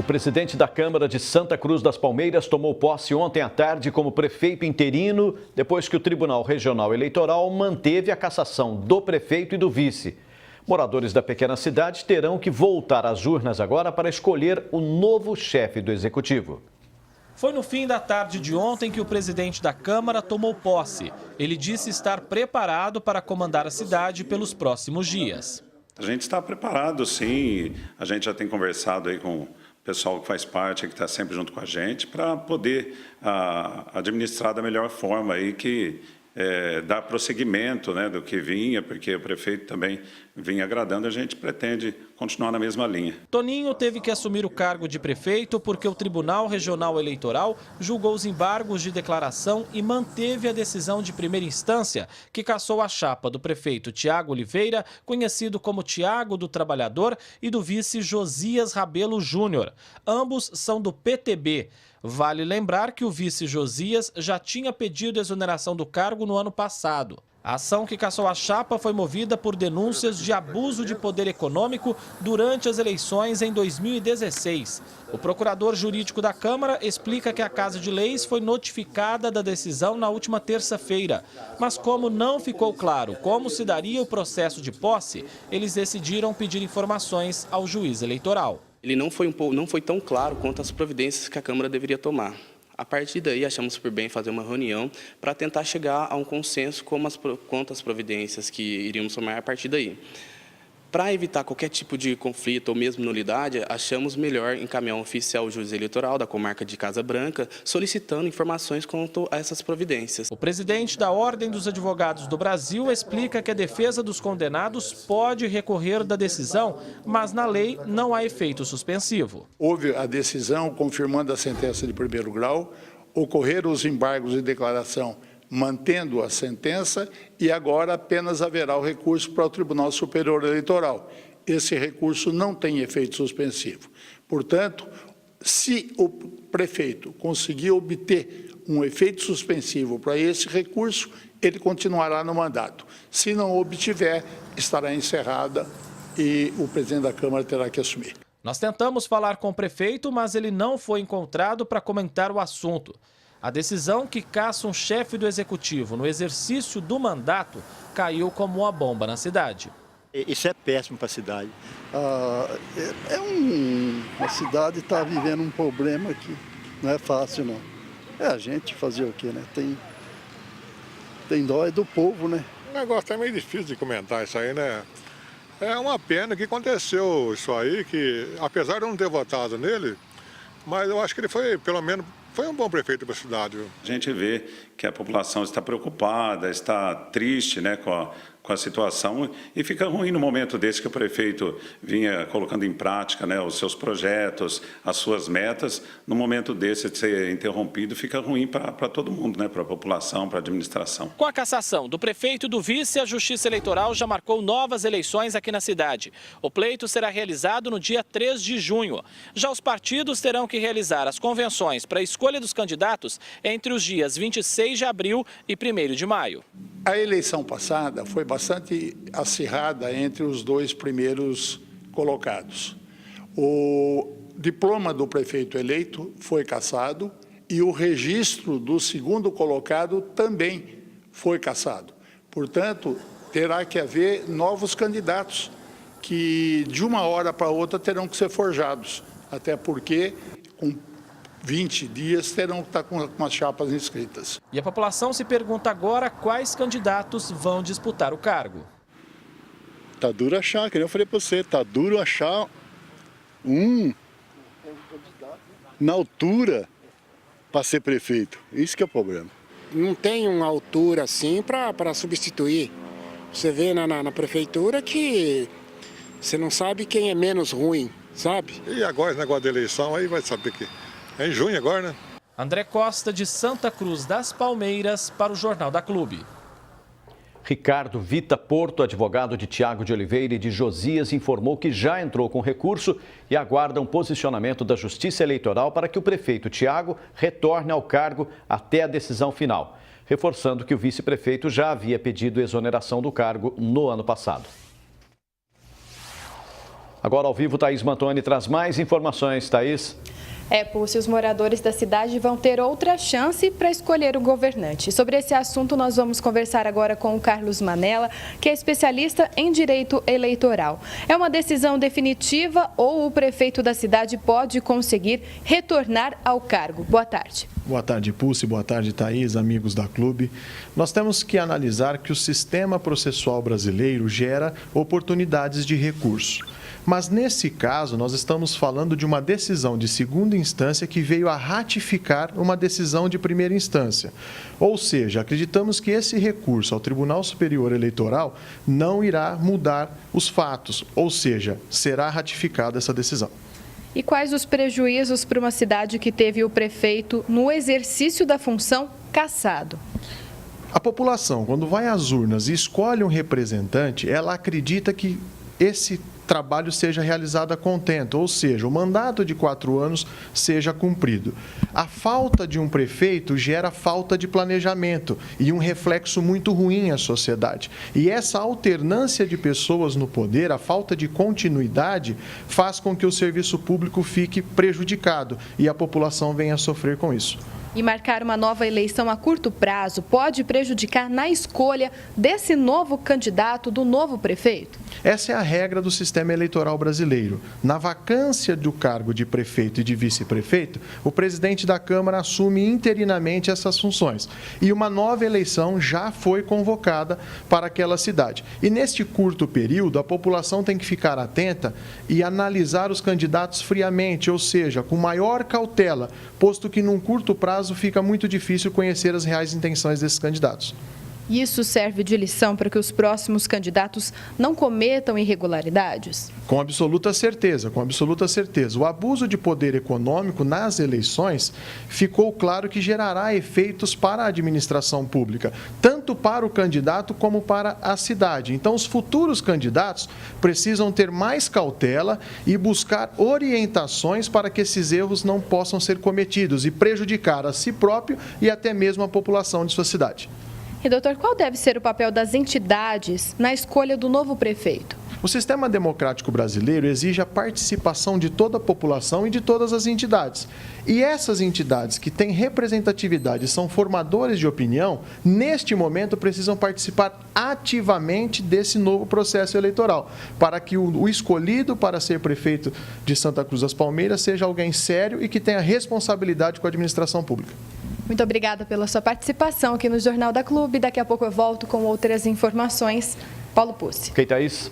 O presidente da Câmara de Santa Cruz das Palmeiras tomou posse ontem à tarde como prefeito interino, depois que o Tribunal Regional Eleitoral manteve a cassação do prefeito e do vice. Moradores da pequena cidade terão que voltar às urnas agora para escolher o novo chefe do executivo. Foi no fim da tarde de ontem que o presidente da Câmara tomou posse. Ele disse estar preparado para comandar a cidade pelos próximos dias. A gente está preparado, sim. A gente já tem conversado aí com o pessoal que faz parte, que está sempre junto com a gente, para poder administrar da melhor forma aí, que dar prosseguimento, né, do que vinha, porque o prefeito também vinha agradando, a gente pretende continuar na mesma linha. Toninho teve que assumir o cargo de prefeito porque o Tribunal Regional Eleitoral julgou os embargos de declaração e manteve a decisão de primeira instância, que cassou a chapa do prefeito Tiago Oliveira, conhecido como Tiago do Trabalhador, e do vice Josias Rabelo Júnior. Ambos são do PTB. Vale lembrar que o vice Josias já tinha pedido exoneração do cargo no ano passado. A ação que cassou a chapa foi movida por denúncias de abuso de poder econômico durante as eleições em 2016. O procurador jurídico da Câmara explica que a Casa de Leis foi notificada da decisão na última terça-feira. Mas como não ficou claro como se daria o processo de posse, eles decidiram pedir informações ao juiz eleitoral. Ele não foi tão claro quanto as providências que a Câmara deveria tomar. A partir daí, achamos por bem fazer uma reunião para tentar chegar a um consenso quanto às providências que iríamos tomar a partir daí. Para evitar qualquer tipo de conflito ou mesmo nulidade, achamos melhor encaminhar um oficial juiz eleitoral da comarca de Casa Branca solicitando informações quanto a essas providências. O presidente da Ordem dos Advogados do Brasil explica que a defesa dos condenados pode recorrer da decisão, mas na lei não há efeito suspensivo. Houve a decisão confirmando a sentença de primeiro grau, ocorreram os embargos de declaração mantendo a sentença, e agora apenas haverá o recurso para o Tribunal Superior Eleitoral. Esse recurso não tem efeito suspensivo. Portanto, se o prefeito conseguir obter um efeito suspensivo para esse recurso, ele continuará no mandato. Se não obtiver, estará encerrada e o presidente da Câmara terá que assumir. Nós tentamos falar com o prefeito, mas ele não foi encontrado para comentar o assunto. A decisão que caça um chefe do executivo no exercício do mandato caiu como uma bomba na cidade. Isso é péssimo para a cidade. A cidade está vivendo um problema que não é fácil, não. É a gente fazer o quê, né? Tem dó do povo, né? O negócio é meio difícil de comentar isso aí, né? É uma pena que aconteceu isso aí, que apesar de eu não ter votado nele, mas eu acho que ele foi, pelo menos, foi um bom prefeito para a cidade. Viu? A gente vê que a população está preocupada, está triste, né, com a situação, e fica ruim no momento desse que o prefeito vinha colocando em prática, né, os seus projetos, as suas metas. No momento desse de ser interrompido, fica ruim para todo mundo, né, para a população, para a administração. Com a cassação do prefeito e do vice, a Justiça Eleitoral já marcou novas eleições aqui na cidade. O pleito será realizado no dia 3 de junho. Já os partidos terão que realizar as convenções para a escolha dos candidatos entre os dias 26 de abril e 1º de maio. A eleição passada foi bastante acirrada entre os dois primeiros colocados. O diploma do prefeito eleito foi cassado e o registro do segundo colocado também foi cassado. Portanto, terá que haver novos candidatos que, de uma hora para outra, terão que ser forjados, até porque, com 20 dias, terão que estar com as chapas inscritas. E a população se pergunta agora quais candidatos vão disputar o cargo. Tá duro achar, que nem eu falei para você, tá duro achar na altura para ser prefeito. Isso que é o problema. Não tem uma altura assim para substituir. Você vê na prefeitura que você não sabe quem é menos ruim, sabe? E agora esse negócio da eleição aí vai saber que é em junho agora, né? André Costa, de Santa Cruz das Palmeiras, para o Jornal da Clube. Ricardo Vita Porto, advogado de Tiago de Oliveira e de Josias, informou que já entrou com recurso e aguarda um posicionamento da Justiça Eleitoral para que o prefeito Tiago retorne ao cargo até a decisão final, reforçando que o vice-prefeito já havia pedido exoneração do cargo no ano passado. Agora ao vivo, Thaís Mantoni traz mais informações. Thaís. Pulse, os moradores da cidade vão ter outra chance para escolher o governante. Sobre esse assunto, nós vamos conversar agora com o Carlos Manella, que é especialista em direito eleitoral. É uma decisão definitiva ou o prefeito da cidade pode conseguir retornar ao cargo? Boa tarde. Boa tarde, Pulse. Boa tarde, Thaís, amigos da Clube. Nós temos que analisar que o sistema processual brasileiro gera oportunidades de recurso. Mas, nesse caso, nós estamos falando de uma decisão de segunda instância que veio a ratificar uma decisão de primeira instância. Ou seja, acreditamos que esse recurso ao Tribunal Superior Eleitoral não irá mudar os fatos, ou seja, será ratificada essa decisão. E quais os prejuízos para uma cidade que teve o prefeito no exercício da função cassado? A população, quando vai às urnas e escolhe um representante, ela acredita que esse trabalho seja realizado a contento, ou seja, o mandato de 4 anos seja cumprido. A falta de um prefeito gera falta de planejamento e um reflexo muito ruim à sociedade. E essa alternância de pessoas no poder, a falta de continuidade, faz com que o serviço público fique prejudicado e a população venha a sofrer com isso. E marcar uma nova eleição a curto prazo pode prejudicar na escolha desse novo candidato, do novo prefeito? Essa é a regra do sistema eleitoral brasileiro. Na vacância do cargo de prefeito e de vice-prefeito, o presidente da Câmara assume interinamente essas funções. E uma nova eleição já foi convocada para aquela cidade. E neste curto período, a população tem que ficar atenta e analisar os candidatos friamente, ou seja, com maior cautela, posto que num curto prazo fica muito difícil conhecer as reais intenções desses candidatos. Isso serve de lição para que os próximos candidatos não cometam irregularidades? Com absoluta certeza, com absoluta certeza. O abuso de poder econômico nas eleições ficou claro que gerará efeitos para a administração pública, tanto para o candidato como para a cidade. Então, os futuros candidatos precisam ter mais cautela e buscar orientações para que esses erros não possam ser cometidos e prejudicar a si próprio e até mesmo a população de sua cidade. E, doutor, qual deve ser o papel das entidades na escolha do novo prefeito? O sistema democrático brasileiro exige a participação de toda a população e de todas as entidades. E essas entidades que têm representatividade e são formadores de opinião, neste momento precisam participar ativamente desse novo processo eleitoral, para que o escolhido para ser prefeito de Santa Cruz das Palmeiras seja alguém sério e que tenha responsabilidade com a administração pública. Muito obrigada pela sua participação aqui no Jornal da Clube. Daqui a pouco eu volto com outras informações. Paulo Pucci. Ok, Thaís.